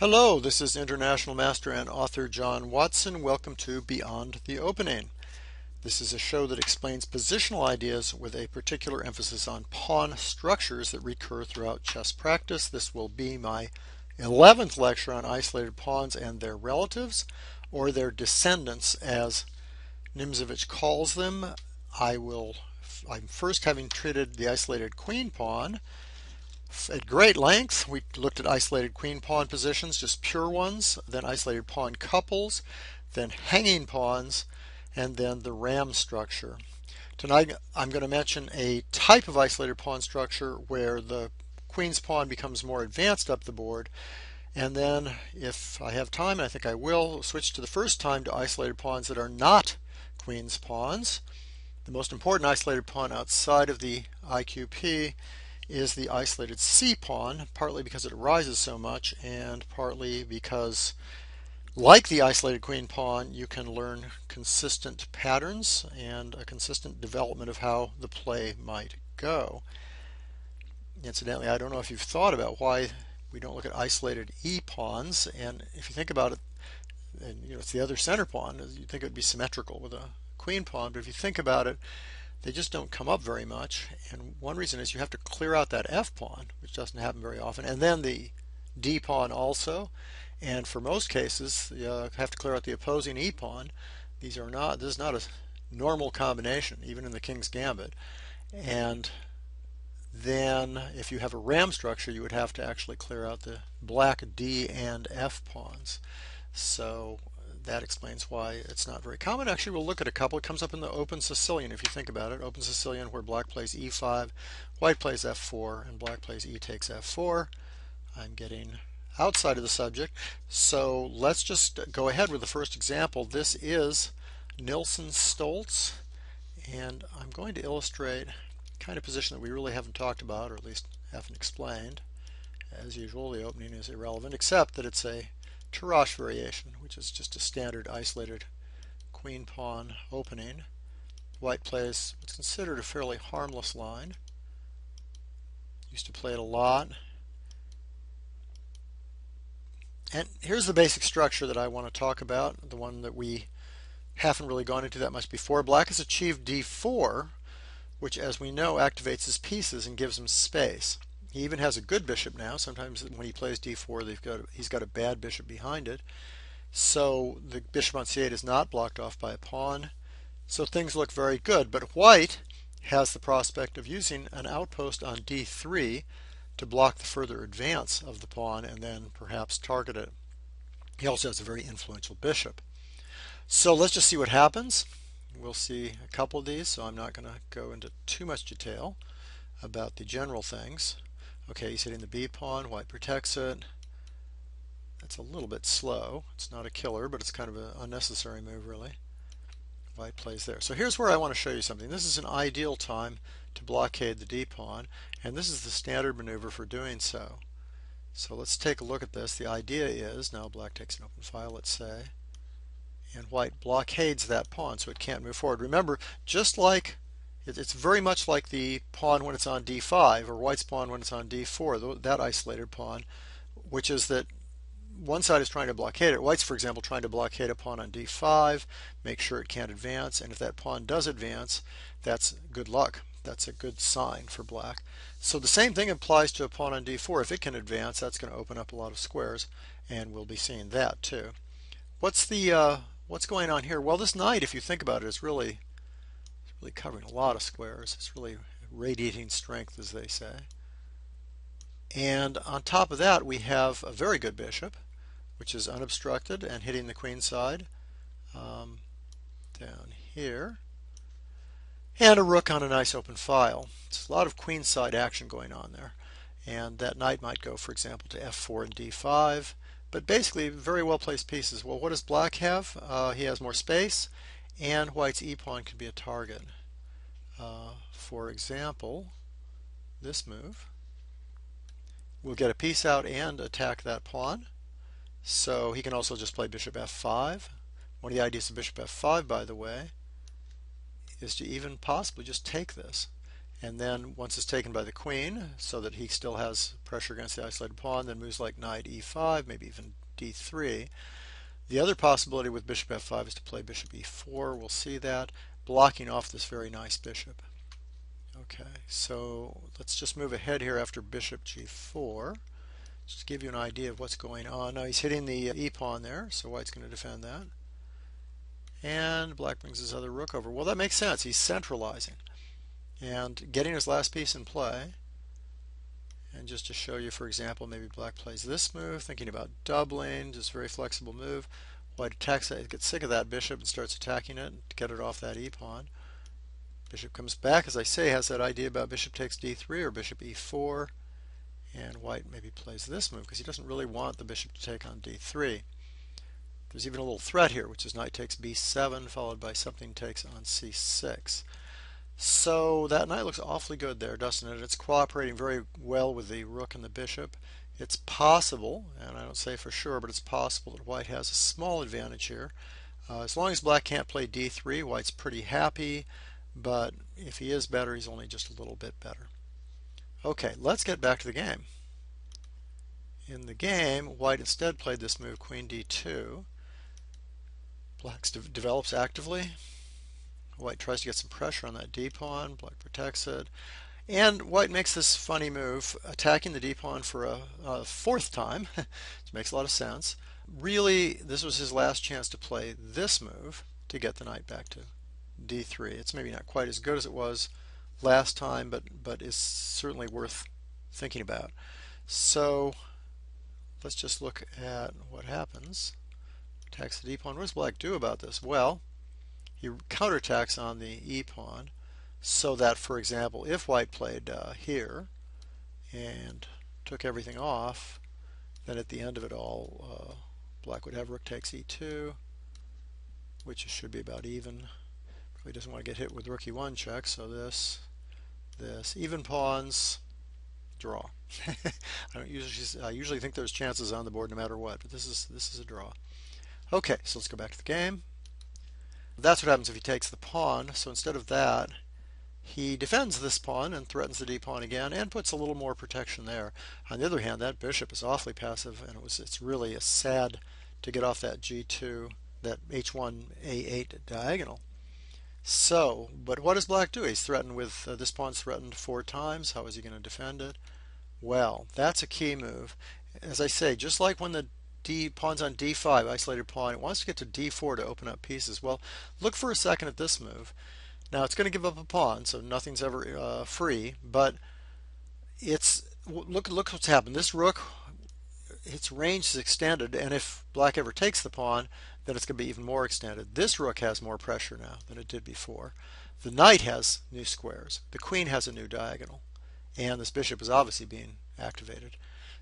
Hello, this is International Master and author John Watson. Welcome to Beyond the Opening. This is a show that explains positional ideas with a particular emphasis on pawn structures that recur throughout chess practice. This will be my 11th lecture on isolated pawns and their relatives, or their descendants as Nimzowitsch calls them. I'm first having treated the isolated queen pawn at great length. We looked at isolated queen pawn positions, just pure ones, then isolated pawn couples, then hanging pawns, and then the ram structure. Tonight I'm going to mention a type of isolated pawn structure where the queen's pawn becomes more advanced up the board, and then if I have time, and I think I will, switch to the first time to isolated pawns that are not queen's pawns. The most important isolated pawn outside of the IQP is the isolated C pawn, partly because it arises so much and partly because, like the isolated queen pawn, you can learn consistent patterns and a consistent development of how the play might go. Incidentally, I don't know if you've thought about why we don't look at isolated E pawns, and if you think about it, and it's the other center pawn, you'd think it would be symmetrical with a queen pawn, but if you think about it, they just don't come up very much, and one reason is you have to clear out that F pawn, which doesn't happen very often, and then the D pawn also, and for most cases you have to clear out the opposing E pawn. This is not a normal combination, even in the King's Gambit. And then if you have a ram structure, you would have to actually clear out the black D and F pawns. So that explains why it's not very common. Actually, we'll look at a couple. It comes up in the open Sicilian, if you think about it. Open Sicilian, where black plays e5, white plays f4, and black plays e takes f4. I'm getting outside of the subject, so let's just go ahead with the first example. This is Nilsson-Stoltz, and I'm going to illustrate a kind of position that we really haven't talked about, or at least haven't explained. As usual, the opening is irrelevant, except that it's a Tarrasch variation, which is just a standard isolated queen pawn opening. White plays what's considered a fairly harmless line. Used to play it a lot. And here's the basic structure that I want to talk about, the one that we haven't really gone into that much before. Black has achieved d4, which, as we know, activates his pieces and gives him space. He even has a good bishop now. Sometimes when he plays d4, he's got a bad bishop behind it. So the bishop on c8 is not blocked off by a pawn. So things look very good. But white has the prospect of using an outpost on d3 to block the further advance of the pawn and then perhaps target it. He also has a very influential bishop. So let's just see what happens. We'll see a couple of these, so I'm not going to go into too much detail about the general things. Okay, he's hitting the b pawn, white protects it. That's a little bit slow. It's not a killer, but it's kind of an unnecessary move, really. White plays there. So here's where I want to show you something. This is an ideal time to blockade the d pawn, and this is the standard maneuver for doing so. So let's take a look at this. The idea is, now black takes an open file, let's say, and white blockades that pawn so it can't move forward. Remember, just like it's very much like the pawn when it's on d5, or white's pawn when it's on d4, that isolated pawn, which is that one side is trying to blockade it. White's, for example, trying to blockade a pawn on d5, make sure it can't advance, and if that pawn does advance, that's good luck. That's a good sign for black. So the same thing applies to a pawn on d4. If it can advance, that's going to open up a lot of squares, and we'll be seeing that too. What's going on here? Well, this knight, if you think about it, is really covering a lot of squares. It's really radiating strength, as they say. And on top of that, we have a very good bishop, which is unobstructed and hitting the queen side down here, and a rook on a nice open file. It's a lot of queen side action going on there, and that knight might go, for example, to f4 and d5. But basically, very well placed pieces. Well, what does black have? He has more space, and white's e-pawn could be a target. For example, this move. We'll get a piece out and attack that pawn. So he can also just play bishop f5. One of the ideas of bishop f5, by the way, is to even possibly just take this. And then once it's taken by the queen, so that he still has pressure against the isolated pawn, then moves like knight e5, maybe even d3. The other possibility with bishop f5 is to play bishop e4. We'll see that, blocking off this very nice bishop. Okay, so let's just move ahead here after bishop g4. Just to give you an idea of what's going on. Now he's hitting the e-pawn there, so white's going to defend that. And black brings his other rook over. Well, that makes sense. He's centralizing and getting his last piece in play. And just to show you, for example, maybe black plays this move, thinking about doubling, just very flexible move. White attacks it, gets sick of that bishop and starts attacking it to get it off that e-pawn. Bishop comes back, as I say, has that idea about bishop takes d3 or bishop e4. And white maybe plays this move because he doesn't really want the bishop to take on d3. There's even a little threat here, which is knight takes b7 followed by something takes on c6. So that knight looks awfully good there, doesn't it? It's cooperating very well with the rook and the bishop. It's possible, and I don't say for sure, but it's possible that white has a small advantage here. As long as black can't play d3, white's pretty happy, but if he is better, he's only just a little bit better. Okay, let's get back to the game. In the game, white instead played this move, queen d2. Black develops actively. White tries to get some pressure on that d-pawn. Black protects it. And white makes this funny move, attacking the d-pawn for a fourth time, which makes a lot of sense. Really, this was his last chance to play this move to get the knight back to d3. It's maybe not quite as good as it was last time, but is certainly worth thinking about. So let's just look at what happens. Attacks the d-pawn. What does black do about this? Well, he counterattacks on the e-pawn so that, for example, if white played here and took everything off, then at the end of it all, black would have rook takes e2, which should be about even. Probably doesn't want to get hit with rook e1 check, so this, even pawns, draw. I usually think there's chances on the board no matter what, but this is a draw. Okay, so let's go back to the game. That's what happens if he takes the pawn. So instead of that, he defends this pawn and threatens the d-pawn again and puts a little more protection there. On the other hand, that bishop is awfully passive, and it's really sad to get off that g2, that h1 a8 diagonal. So, but what does black do? He's threatened with this pawn's threatened 4 times. How is he going to defend it? Well, that's a key move. As I say, just like when the pawn's on d5, isolated pawn, it wants to get to d4 to open up pieces. Well, look for a second at this move. Now it's going to give up a pawn, so nothing's ever free, but look what's happened. This rook, its range is extended, and if black ever takes the pawn, then it's going to be even more extended. This rook has more pressure now than it did before. The knight has new squares. The queen has a new diagonal, and this bishop is obviously being activated.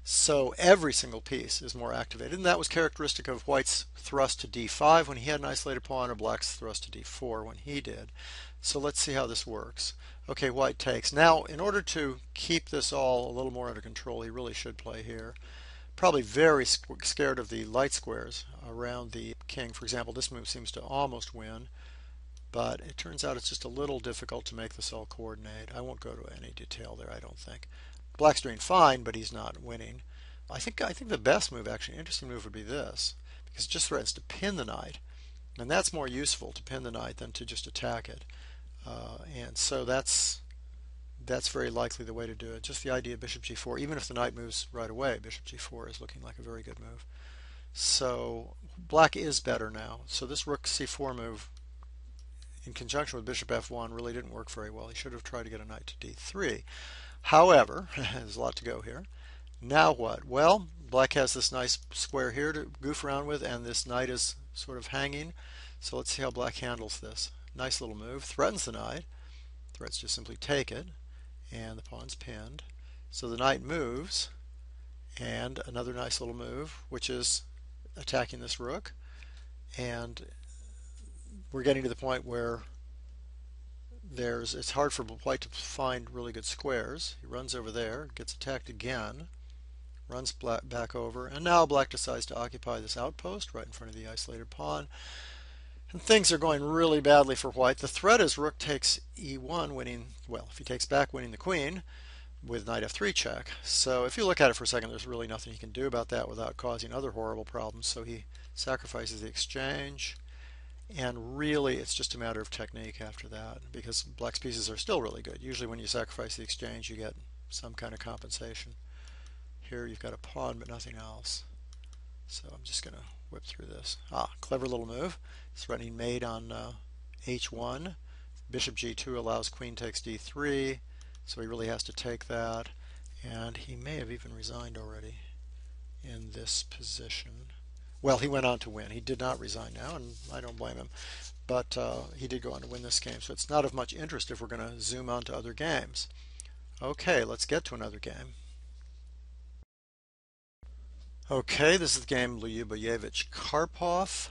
So every single piece is more activated, and that was characteristic of white's thrust to d5 when he had an isolated pawn, or black's thrust to d4 when he did. So let's see how this works. Okay, white takes. Now, in order to keep this all a little more under control, he really should play here. Probably very scared of the light squares around the king. For example, this move seems to almost win, but it turns out it's just a little difficult to make this all coordinate. I won't go to any detail there, I don't think. Black's doing fine, but he's not winning. I think the best move, actually, an interesting move would be this, because it just threatens to pin the knight, and that's more useful to pin the knight than to just attack it. And so that's very likely the way to do it. Just the idea of bishop g4, even if the knight moves right away, bishop g4 is looking like a very good move. So black is better now. So this rook c4 move in conjunction with bishop f1 really didn't work very well. He should have tried to get a knight to d3. However, there's a lot to go here. Now what? Well, black has this nice square here to goof around with, and this knight is sort of hanging. So let's see how black handles this. Nice little move. Threatens the knight. Threats just simply take it, and the pawn's pinned. So the knight moves, And another nice little move, which is attacking this rook. And we're getting to the point where it's hard for white to find really good squares. He runs over there, gets attacked again, runs black back over, and now black decides to occupy this outpost right in front of the isolated pawn. And things are going really badly for white. The threat is rook takes e1, winning, well, if he takes back, winning the queen with knight f3 check. So if you look at it for a second, there's really nothing he can do about that without causing other horrible problems. So he sacrifices the exchange. And really, it's just a matter of technique after that, because black's pieces are still really good. Usually when you sacrifice the exchange, you get some kind of compensation. Here you've got a pawn, but nothing else. So I'm just going to whip through this. Clever little move. Threatening mate on h1. Bishop g2 allows queen takes d3, so he really has to take that. And he may have even resigned already in this position. Well, he went on to win. He did not resign now, and I don't blame him. But he did go on to win this game, so it's not of much interest if we're going to zoom on to other games. Okay, let's get to another game. Okay, this is the game Lyuboyevich-Karpov.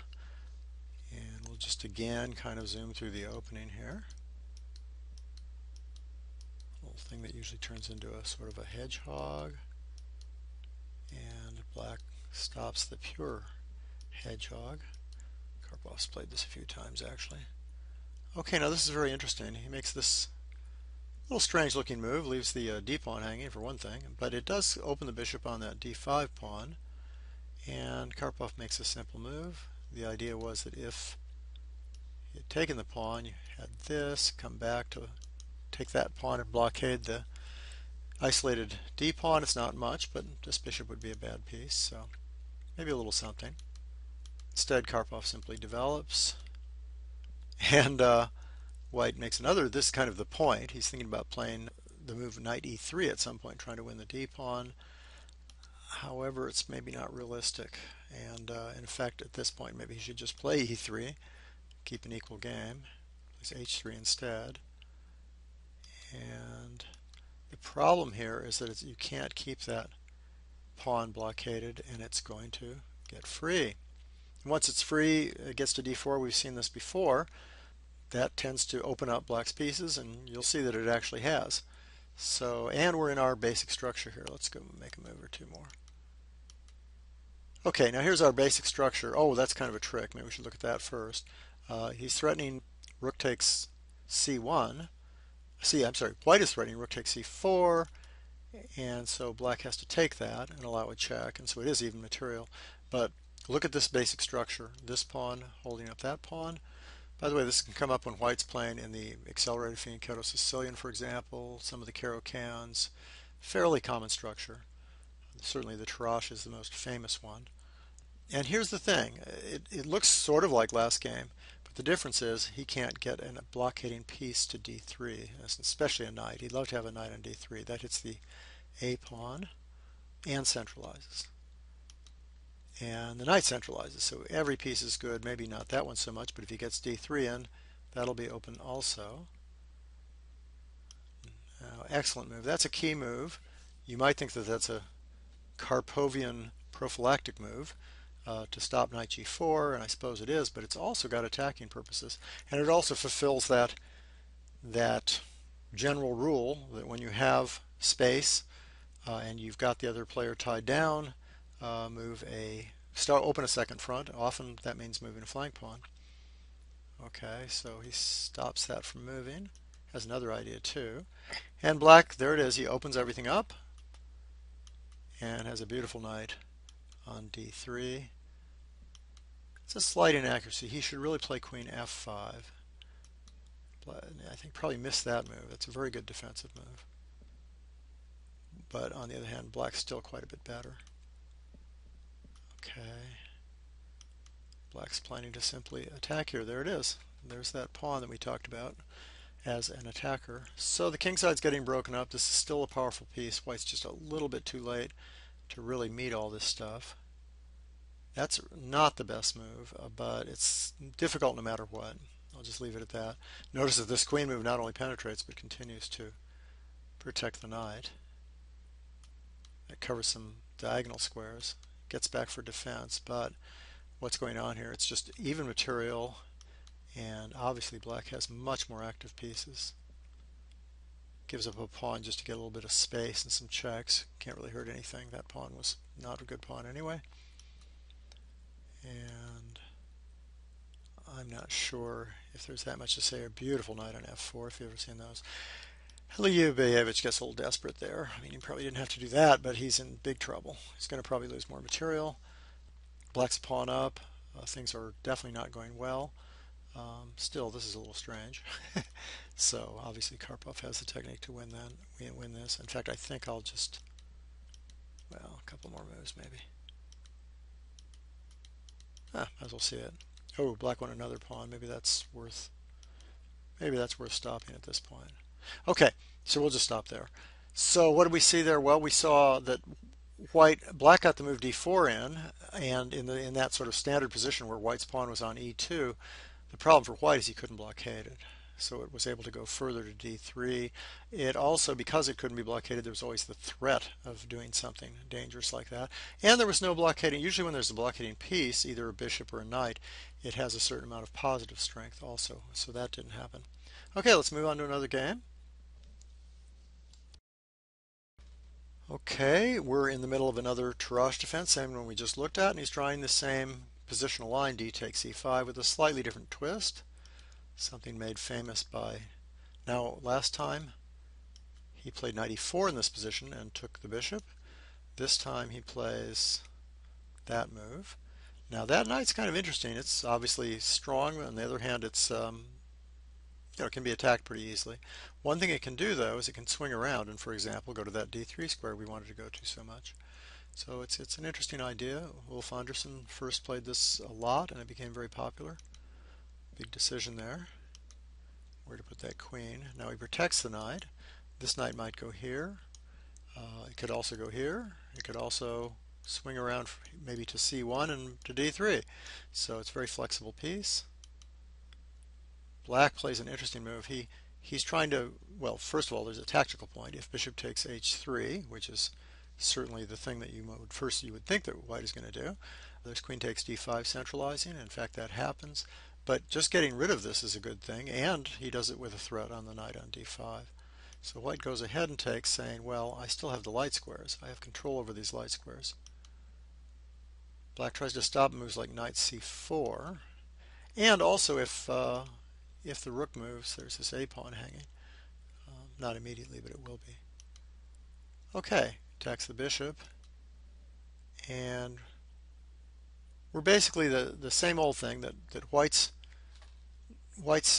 And we'll just again kind of zoom through the opening here. A little thing that usually turns into a sort of a hedgehog. And black stops the pure hedgehog. Karpov's played this a few times actually. Okay, now this is very interesting. He makes this little strange looking move, leaves the d pawn hanging for one thing, but it does open the bishop on that d5 pawn, and Karpov makes a simple move. The idea was that if you had taken the pawn, you had this, come back to take that pawn and blockade the isolated d pawn. It's not much, but this bishop would be a bad piece, so maybe a little something. Instead, Karpov simply develops, and white makes another. This is kind of the point. He's thinking about playing the move knight e3 at some point, trying to win the d pawn. However, it's maybe not realistic, and in fact, at this point, maybe he should just play e3, keep an equal game. Plays h3 instead. And the problem here is that you can't keep that pawn blockaded, and it's going to get free. Once it's free, it gets to d4. We've seen this before. That tends to open up black's pieces, and you'll see that it actually has. So, and we're in our basic structure here. Let's go make a move or two more. Okay, now here's our basic structure. Oh, that's kind of a trick. Maybe we should look at that first. He's threatening rook takes c1. White is threatening rook takes c4, and so black has to take that and allow a check, and so it is even material. But look at this basic structure. This pawn holding up that pawn. By the way, this can come up when white's playing in the accelerated fianchetto Sicilian, for example, some of the Caro-Cans. Fairly common structure. Certainly the Tarrasch is the most famous one. And here's the thing. It looks sort of like last game, but the difference is he can't get a blockading piece to d3, especially a knight. He'd love to have a knight on d3. That hits the a pawn and centralizes. And the knight centralizes, so every piece is good. Maybe not that one so much, but if he gets d3 in, that'll be open also. Excellent move. That's a key move. You might think that that's a Karpovian prophylactic move to stop knight g4, and I suppose it is, but it's also got attacking purposes. And it also fulfills that general rule that when you have space and you've got the other player tied down, open a second front. Often that means moving a flank pawn. Okay, so he stops that from moving. Has another idea too. And black, there it is. He opens everything up and has a beautiful knight on d3. It's a slight inaccuracy. He should really play queen f5. I think probably missed that move. That's a very good defensive move. But on the other hand, black's still quite a bit better. Okay. Black's planning to simply attack here. There it is. There's that pawn that we talked about as an attacker. So the king side's getting broken up. This is still a powerful piece. White's just a little bit too late to really meet all this stuff. That's not the best move, but it's difficult no matter what. I'll just leave it at that. Notice that this queen move not only penetrates but continues to protect the knight. That covers some diagonal squares. Gets back for defense, but what's going on here? It's just even material, and obviously black has much more active pieces. Gives up a pawn just to get a little bit of space and some checks. Can't really hurt anything. That pawn was not a good pawn anyway. And I'm not sure if there's that much to say. A beautiful knight on f4, if you've ever seen those. Iliubievich gets a little desperate there. I mean, he probably didn't have to do that, but he's in big trouble. He's going to probably lose more material. Black's a pawn up. Things are definitely not going well. Still, this is a little strange. So obviously Karpov has the technique to win this. In fact, I think I'll just, well, a couple more moves maybe. Might as well see it. Oh, black won another pawn. Maybe that's worth stopping at this point. Okay, so we'll just stop there. So what did we see there? Well, we saw that black got the move d4 in, and in that sort of standard position where white's pawn was on e2, the problem for white is he couldn't blockade it. So it was able to go further to d3. It also, because it couldn't be blockaded, there was always the threat of doing something dangerous like that. And there was no blockading. Usually when there's a blockading piece, either a bishop or a knight, it has a certain amount of positive strength also. So that didn't happen. Okay, let's move on to another game. Okay, we're in the middle of another Tarrasch defense, same one we just looked at, and he's trying the same positional line, d takes e5, with a slightly different twist. Something made famous by, now last time he played knight e4 in this position and took the bishop. This time he plays that move. Now that knight's kind of interesting. It's obviously strong. On the other hand, it's it can be attacked pretty easily. One thing it can do though is it can swing around and, for example, go to that d3 square we wanted to go to so much. So it's an interesting idea. Ulf Andersson first played this a lot and it became very popular. Big decision there. Where to put that queen. Now he protects the knight. This knight might go here. It could also go here. It could also swing around maybe to c1 and to d3. So it's a very flexible piece. Black plays an interesting move. He's trying to, well, first of all, there's a tactical point. If bishop takes h3, which is certainly the thing that you would think that white is going to do. There's queen takes d5 centralizing. In fact, that happens. But just getting rid of this is a good thing, and he does it with a threat on the knight on d5. So white goes ahead and takes, saying, well, I still have the light squares. I have control over these light squares. Black tries to stop moves like knight c4. And also if the rook moves, there's this a-pawn hanging. Not immediately, but it will be. Okay, attacks the bishop. And we're basically the same old thing, that white's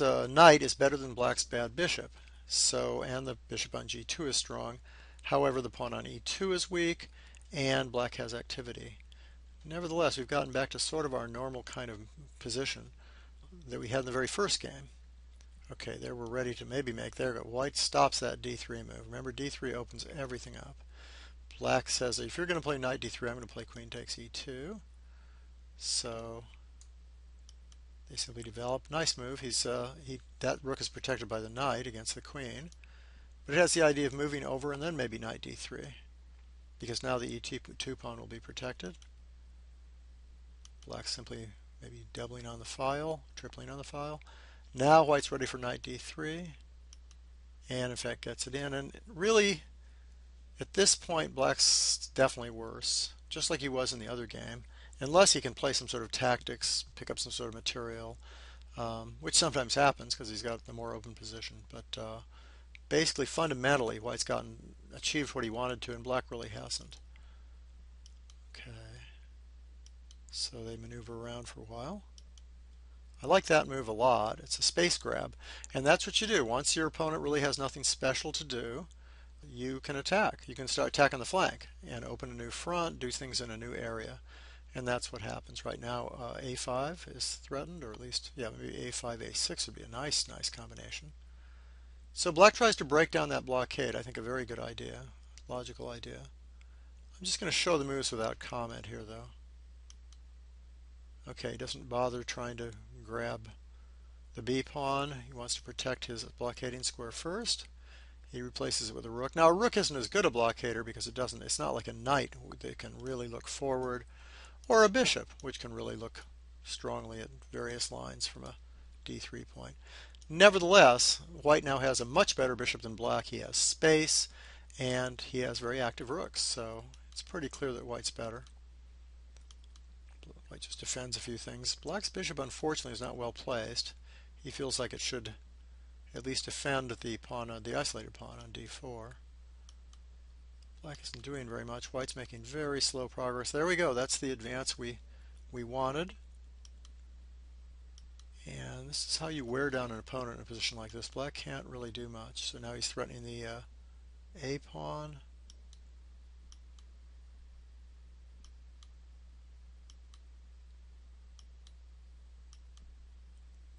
knight is better than black's bad bishop. So, and the bishop on g2 is strong. However, the pawn on e2 is weak, and black has activity. Nevertheless, we've gotten back to sort of our normal kind of position that we had in the very first game. Okay, there we're ready to maybe make. There we go. White stops that d3 move. Remember, d3 opens everything up. Black says, if you're going to play knight d3, I'm going to play queen takes e2. So they simply develop. Nice move. That rook is protected by the knight against the queen. But it has the idea of moving over and then maybe knight d3. Because now the e2 pawn will be protected. Black simply maybe doubling on the file, tripling on the file. Now white's ready for knight d3, and in fact gets it in. And really, at this point, black's definitely worse, just like he was in the other game, unless he can play some sort of tactics, pick up some sort of material, which sometimes happens because he's got the more open position. But basically, fundamentally, white's achieved what he wanted to, and black really hasn't. Okay, so they maneuver around for a while. I like that move a lot. It's a space grab, and that's what you do. Once your opponent really has nothing special to do, you can attack. You can start attacking the flank and open a new front, do things in a new area, and that's what happens right now. a5 is threatened, or at least, yeah, maybe a5, a6 would be a nice combination. So black tries to break down that blockade. I think a very good idea, logical idea. I'm just going to show the moves without comment here, though. Okay, he doesn't bother trying to grab the b pawn. He wants to protect his blockading square first. He replaces it with a rook. Now, a rook isn't as good a blockader because it's not like a knight that can really look forward, or a bishop, which can really look strongly at various lines from a d3 point. Nevertheless, white now has a much better bishop than black. He has space, and he has very active rooks, so it's pretty clear that white's better. White just defends a few things. Black's bishop, unfortunately, is not well placed. He feels like it should at least defend the isolated pawn on d4. Black isn't doing very much. White's making very slow progress. There we go. That's the advance we wanted. And this is how you wear down an opponent in a position like this. Black can't really do much. So now he's threatening the a pawn.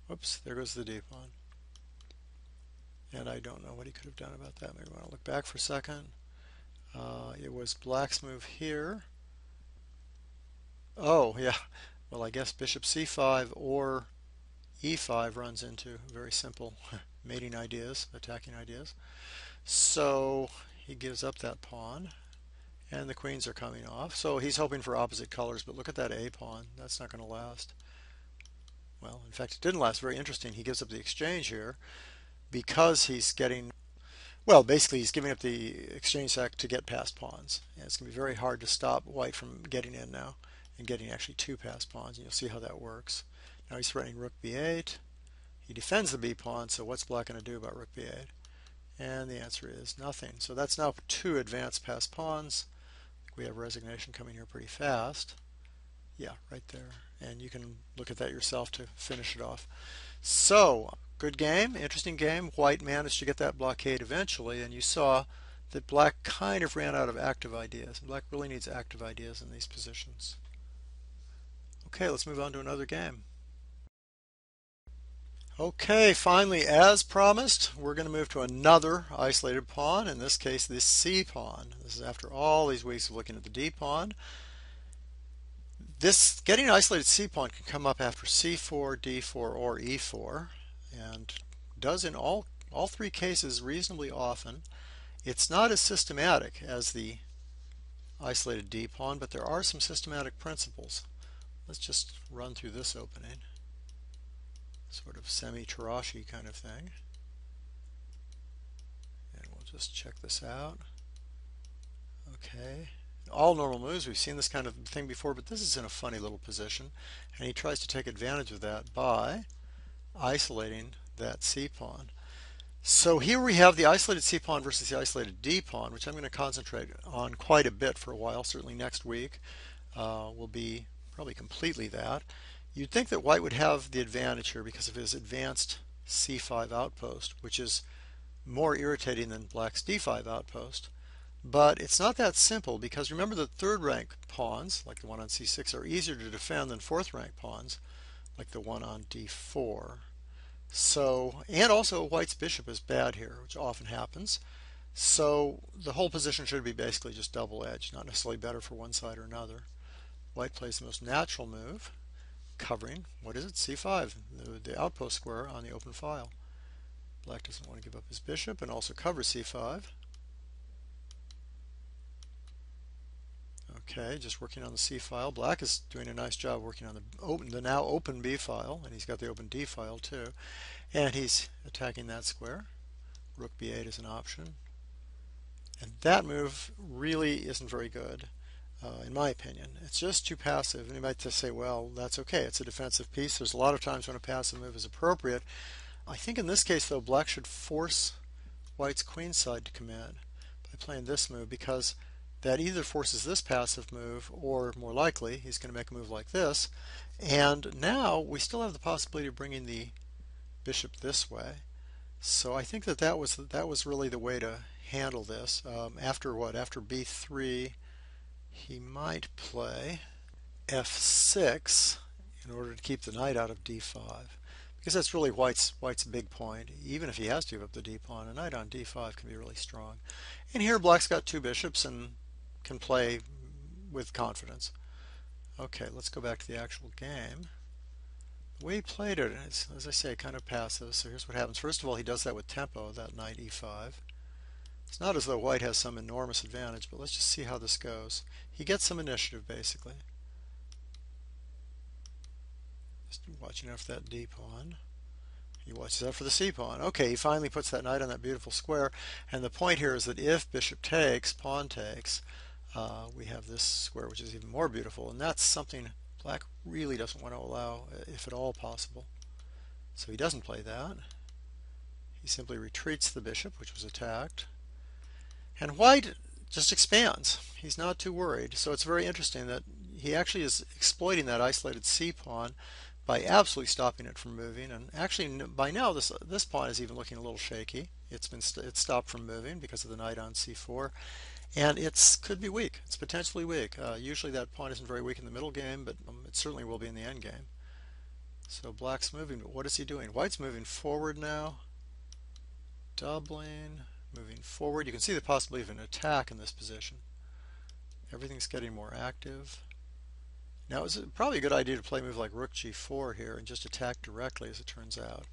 Whoops, there goes the d pawn. And I don't know what he could have done about that. Maybe we want to look back for a second. It was black's move here. Oh, yeah. Well, I guess bishop c5 or e5 runs into very simple mating ideas, attacking ideas. So he gives up that pawn, and the queens are coming off. So he's hoping for opposite colors, but look at that a pawn. That's not going to last. Well, in fact, it didn't last. Very interesting. He gives up the exchange here because he's getting, well, basically he's giving up the exchange sack to get past pawns. And it's going to be very hard to stop white from getting in now and getting actually two past pawns. And you'll see how that works. Now he's threatening rook b8. He defends the b pawn, so what's black going to do about rook b8? And the answer is nothing. So that's now two advanced past pawns. We have resignation coming here pretty fast. Yeah, right there. And you can look at that yourself to finish it off. So, good game, interesting game. White managed to get that blockade eventually, and you saw that black kind of ran out of active ideas. Black really needs active ideas in these positions. Okay, let's move on to another game. Okay, finally, as promised, we're going to move to another isolated pawn, in this case, this c pawn. This is after all these weeks of looking at the d pawn. This getting an isolated c pawn can come up after c4, d4, or e4, and does in all three cases reasonably often. It's not as systematic as the isolated d pawn, but there are some systematic principles. Let's just run through this opening. Sort of semi-Tarashi kind of thing. And we'll just check this out. Okay. All normal moves, we've seen this kind of thing before, but this is in a funny little position. And he tries to take advantage of that by isolating that c pawn. So here we have the isolated c pawn versus the isolated d pawn, which I'm going to concentrate on quite a bit for a while. Certainly next week will be probably completely that. You'd think that white would have the advantage here because of his advanced c5 outpost, which is more irritating than black's d5 outpost. But it's not that simple because remember that third rank pawns, like the one on c6, are easier to defend than fourth rank pawns, like the one on d4. So, and also white's bishop is bad here, which often happens. So the whole position should be basically just double-edged, not necessarily better for one side or another. White plays the most natural move, covering, what is it, c5, the outpost square on the open file. Black doesn't want to give up his bishop and also cover c5. Okay, just working on the c file. Black is doing a nice job working on the now open b file, and he's got the open d file too. And he's attacking that square. Rook b8 is an option. And that move really isn't very good, in my opinion. It's just too passive. And you might just say, well, that's okay. It's a defensive piece. There's a lot of times when a passive move is appropriate. I think in this case, though, black should force white's queen side to come in by playing this move, because that either forces this passive move, or more likely, he's going to make a move like this. And now we still have the possibility of bringing the bishop this way. So I think that was really the way to handle this. After what? After b3, he might play f6 in order to keep the knight out of d5. Because that's really white's big point. Even if he has to give up the d pawn, a knight on d5 can be really strong. And here black's got two bishops and can play with confidence. Okay, let's go back to the actual game. The way he played it is, as I say, kind of passive. So here's what happens. First of all, he does that with tempo, that knight e5. It's not as though white has some enormous advantage, but let's just see how this goes. He gets some initiative, basically. Just watching out for that D pawn. He watches out for the C pawn. Okay, he finally puts that knight on that beautiful square. And the point here is that if bishop takes, pawn takes, we have this square, which is even more beautiful. And that's something black really doesn't want to allow, if at all possible. So he doesn't play that. He simply retreats the bishop, which was attacked. And white just expands. He's not too worried. So it's very interesting that he actually is exploiting that isolated C pawn by absolutely stopping it from moving. And actually, by now, this pawn is even looking a little shaky. It's stopped from moving because of the knight on c4, and it could be weak. It's potentially weak. Usually, that pawn isn't very weak in the middle game, but it certainly will be in the end game. So black's moving, but what is he doing? White's moving forward now, doubling, moving forward. You can see the possibility of an attack in this position. Everything's getting more active. Now, it's probably a good idea to play a move like rook g4 here and just attack directly, as it turns out.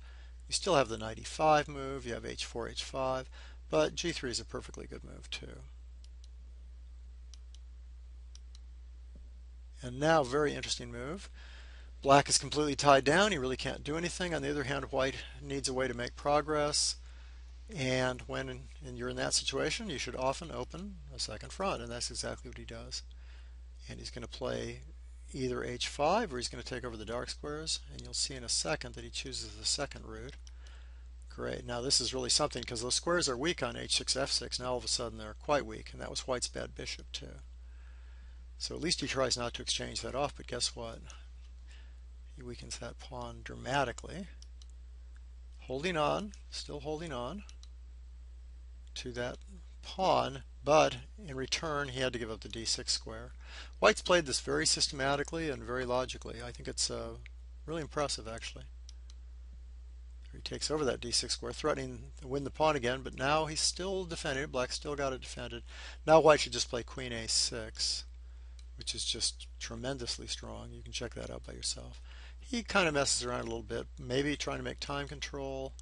You still have the knight e5 move, you have h4, h5, but g3 is a perfectly good move too. And now, very interesting move. Black is completely tied down, he really can't do anything. On the other hand, white needs a way to make progress, and when you're in that situation, you should often open a second front, and that's exactly what he does. And he's going to play either h5 or he's going to take over the dark squares, and you'll see in a second that he chooses the second route. Great. Now this is really something because those squares are weak on h6, f6. Now all of a sudden they're quite weak, and that was white's bad bishop too. So at least he tries not to exchange that off, but guess what? He weakens that pawn dramatically. Holding on, still holding on to that pawn, but in return he had to give up the d6 square. White's played this very systematically and very logically. I think it's really impressive, actually. He takes over that d6 square, threatening to win the pawn again, but now he's still defending it. Black still got it defended. Now white should just play queen a6, which is just tremendously strong. You can check that out by yourself. He kind of messes around a little bit, maybe trying to make time control,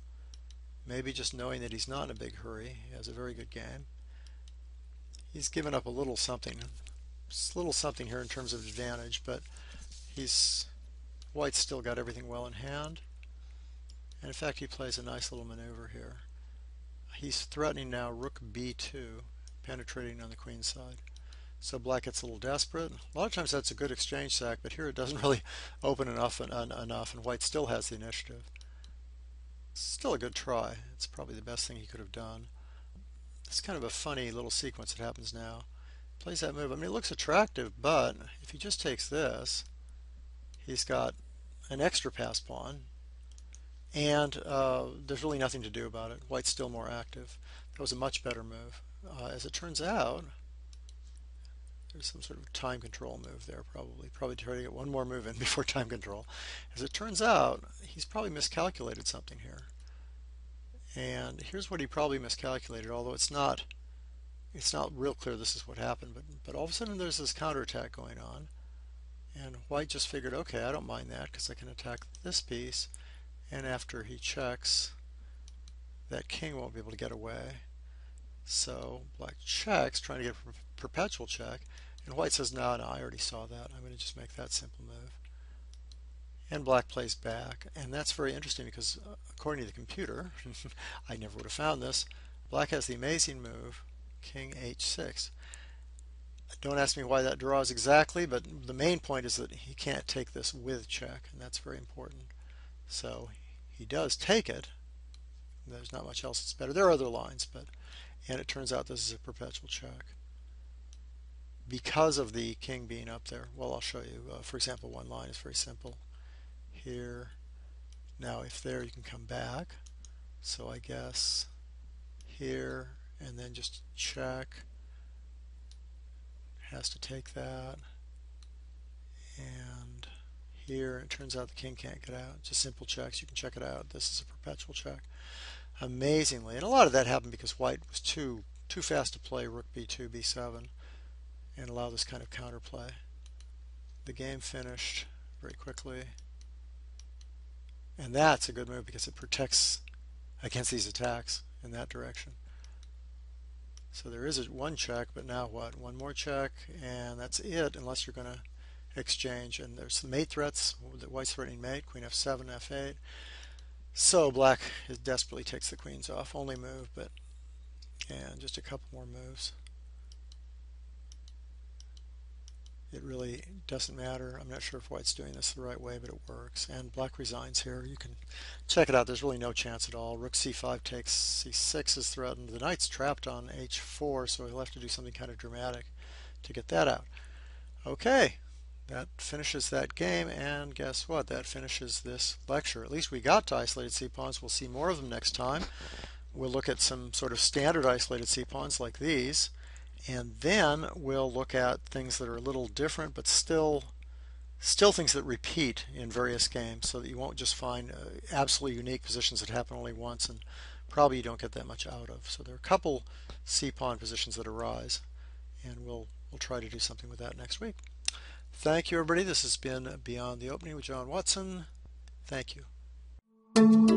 maybe just knowing that he's not in a big hurry. He has a very good game. He's given up a little something here in terms of advantage, but white's still got everything well in hand. And in fact, he plays a nice little maneuver here. He's threatening now rook b2, penetrating on the queen side. So black gets a little desperate. A lot of times that's a good exchange sack, but here it doesn't really open enough, and white still has the initiative. Still a good try. It's probably the best thing he could have done. It's kind of a funny little sequence that happens now. Plays that move. I mean, it looks attractive, but if he just takes this, he's got an extra pass pawn, and there's really nothing to do about it. White's still more active. That was a much better move. As it turns out, there's some sort of time control move there, probably trying to get one more move in before time control. As it turns out, he's probably miscalculated something here. And here's what he probably miscalculated, although it's not real clear this is what happened, but all of a sudden there's this counterattack going on, and white just figured, okay, I don't mind that because I can attack this piece, and after he checks, that king won't be able to get away. So black checks, trying to get a perpetual check, and white says, no, I already saw that. I'm going to just make that simple move. And black plays back, and that's very interesting because according to the computer, I never would have found this, black has the amazing move, king h6. Don't ask me why that draws exactly, but the main point is that he can't take this with check, and that's very important. So he does take it. There's not much else that's better. There are other lines, and it turns out this is a perpetual check because of the king being up there. Well, I'll show you. For example, one line is very simple. Here, now if there, you can come back. So I guess here, and then just check. Has to take that. And here, it turns out the king can't get out. Just simple checks. You can check it out. This is a perpetual check. Amazingly, and a lot of that happened because white was too fast to play rook b2, b7, and allow this kind of counterplay. The game finished very quickly, and that's a good move because it protects against these attacks in that direction. So there is one check, but now what? One more check, and that's it, unless you're going to exchange. And there's the mate threats, the white's threatening mate, queen f7, f8. So black desperately takes the queens off. Only move, but and just a couple more moves. It really doesn't matter. I'm not sure if white's doing this the right way, but it works. And black resigns here. You can check it out. There's really no chance at all. Rook c5 takes, c6 is threatened. The knight's trapped on h4, so he'll have to do something kind of dramatic to get that out. Okay, that finishes that game, and guess what? That finishes this lecture. At least we got to isolated c-pawns. We'll see more of them next time. We'll look at some sort of standard isolated c-pawns like these. And then we'll look at things that are a little different, but still things that repeat in various games, so that you won't just find absolutely unique positions that happen only once and probably you don't get that much out of. So there are a couple c-pawn positions that arise, and we'll try to do something with that next week. Thank you, everybody. This has been Beyond the Opening with John Watson. Thank you.